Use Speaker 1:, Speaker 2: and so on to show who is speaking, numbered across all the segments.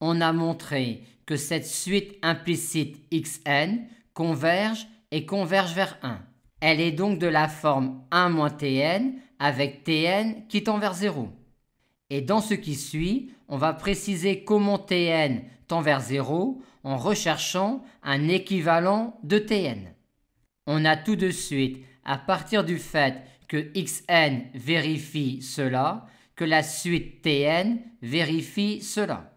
Speaker 1: On a montré que cette suite implicite xn converge et converge vers 1. Elle est donc de la forme 1 moins tn avec tn qui tend vers 0. Et dans ce qui suit, on va préciser comment tn tend vers 0 en recherchant un équivalent de tn. On a tout de suite, à partir du fait que xn vérifie cela, que la suite tn vérifie cela.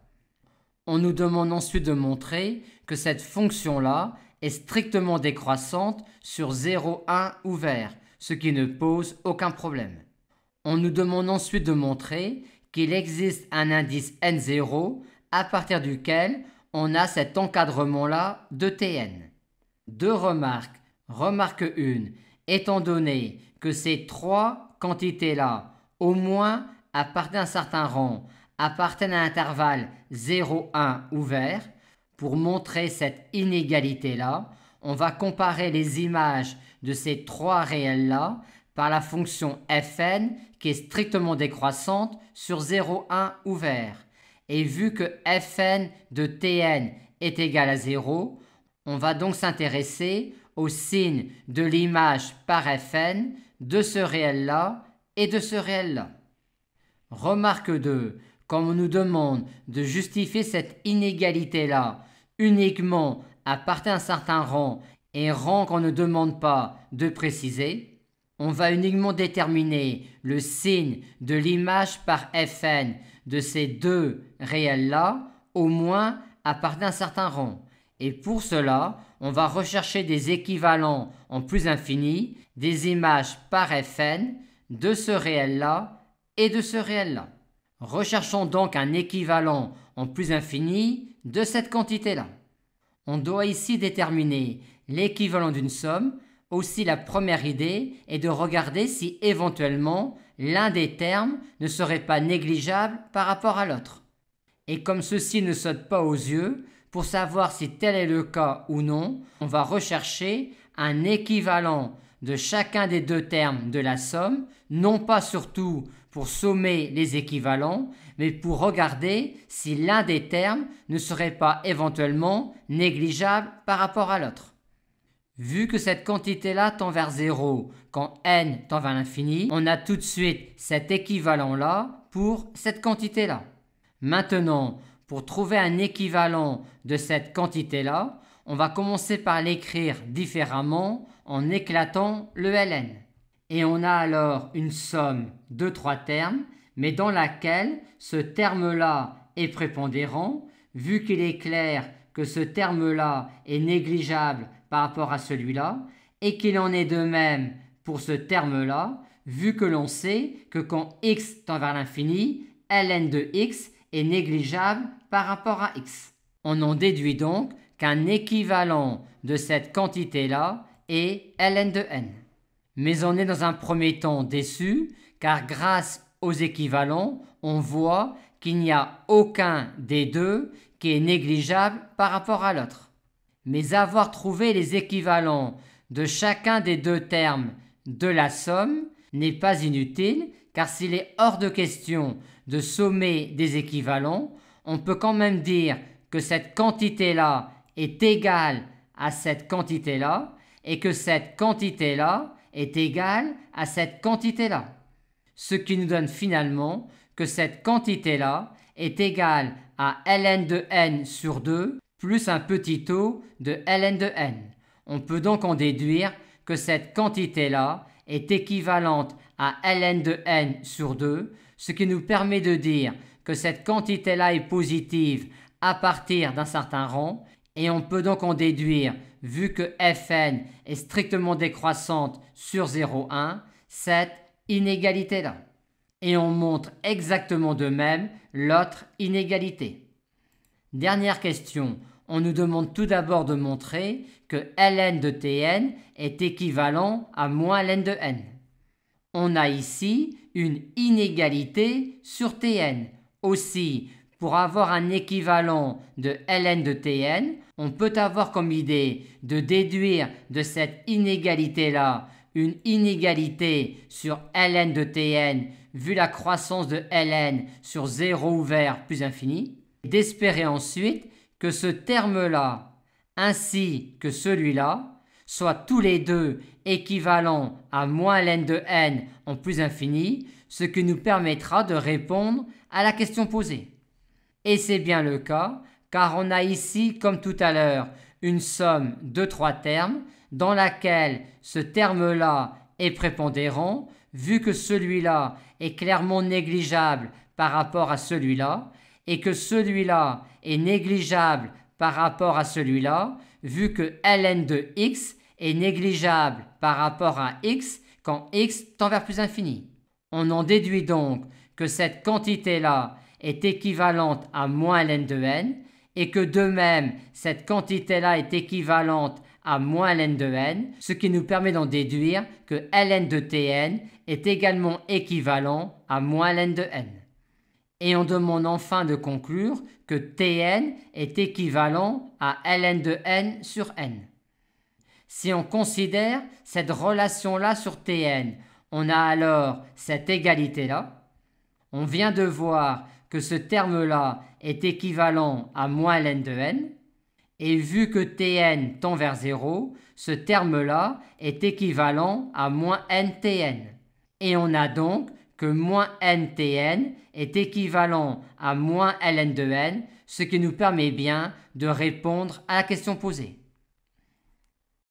Speaker 1: On nous demande ensuite de montrer que cette fonction-là est strictement décroissante sur 0, 1 ouvert, ce qui ne pose aucun problème. On nous demande ensuite de montrer qu'il existe un indice n0 à partir duquel on a cet encadrement-là de tn. Deux remarques. Remarque 1. Étant donné que ces trois quantités-là, au moins à partir d'un certain rang, appartiennent à l'intervalle 0, 1 ouvert, pour montrer cette inégalité-là, on va comparer les images de ces trois réels-là par la fonction fn qui est strictement décroissante sur 0, 1 ouvert. Et vu que fn de tn est égal à 0, on va donc s'intéresser au signe de l'image par fn de ce réel-là et de ce réel-là. Remarque 2. Comme on nous demande de justifier cette inégalité-là uniquement à partir d'un certain rang et rang qu'on ne demande pas de préciser, on va uniquement déterminer le signe de l'image par fn de ces deux réels-là, au moins à partir d'un certain rang. Et pour cela, on va rechercher des équivalents en plus infini, des images par fn de ce réel-là et de ce réel-là. Recherchons donc un équivalent en plus infini de cette quantité-là. On doit ici déterminer l'équivalent d'une somme. Aussi, la première idée est de regarder si éventuellement l'un des termes ne serait pas négligeable par rapport à l'autre. Et comme ceci ne saute pas aux yeux, pour savoir si tel est le cas ou non, on va rechercher un équivalent de chacun des deux termes de la somme, non pas surtout pour sommer les équivalents, mais pour regarder si l'un des termes ne serait pas éventuellement négligeable par rapport à l'autre. Vu que cette quantité-là tend vers 0 quand n tend vers l'infini, on a tout de suite cet équivalent-là pour cette quantité-là. Maintenant, pour trouver un équivalent de cette quantité-là, on va commencer par l'écrire différemment en éclatant le ln. Et on a alors une somme de trois termes, mais dans laquelle ce terme-là est prépondérant, vu qu'il est clair que ce terme-là est négligeable par rapport à celui-là, et qu'il en est de même pour ce terme-là, vu que l'on sait que quand x tend vers l'infini, ln de x est négligeable par rapport à x. On en déduit donc qu'un équivalent de cette quantité-là est ln de n. Mais on est dans un premier temps déçu, car grâce aux équivalents, on voit qu'il n'y a aucun des deux qui est négligeable par rapport à l'autre. Mais avoir trouvé les équivalents de chacun des deux termes de la somme n'est pas inutile, car s'il est hors de question de sommer des équivalents, on peut quand même dire que cette quantité-là est égale à cette quantité-là et que cette quantité-là est égale à cette quantité-là. Ce qui nous donne finalement que cette quantité-là est égale à ln de n sur 2 plus un petit taux de ln de n. On peut donc en déduire que cette quantité-là est équivalente à ln de n sur 2, ce qui nous permet de dire que cette quantité-là est positive à partir d'un certain rang, et on peut donc en déduire, vu que fn est strictement décroissante sur 0,1, cette inégalité-là. Et on montre exactement de même l'autre inégalité. Dernière question, on nous demande tout d'abord de montrer que ln de tn est équivalent à moins ln de n. On a ici une inégalité sur tn. Aussi, pour avoir un équivalent de ln de tn, on peut avoir comme idée de déduire de cette inégalité-là une inégalité sur ln de tn vu la croissance de ln sur 0 ouvert plus infini. d'espérer ensuite que ce terme-là ainsi que celui-là soient tous les deux équivalents à moins ln de n en plus infini, ce qui nous permettra de répondre à la question posée. Et c'est bien le cas, car on a ici, comme tout à l'heure, une somme de 3 termes dans laquelle ce terme-là est prépondérant, vu que celui-là est clairement négligeable par rapport à celui-là, et que celui-là est négligeable par rapport à celui-là, vu que ln de x est négligeable par rapport à x quand x tend vers plus infini. On en déduit donc que cette quantité-là est équivalente à moins ln de n, et que de même, cette quantité-là est équivalente à moins ln de n, ce qui nous permet d'en déduire que ln de tn est également équivalent à moins ln de n. Et on demande enfin de conclure que tn est équivalent à ln de n sur n. Si on considère cette relation-là sur tn, on a alors cette égalité-là. On vient de voir que ce terme-là est équivalent à moins ln de n, et vu que tn tend vers 0, ce terme-là est équivalent à moins ntn. Et on a donc que moins ntn est équivalent à moins ln de n, ce qui nous permet bien de répondre à la question posée.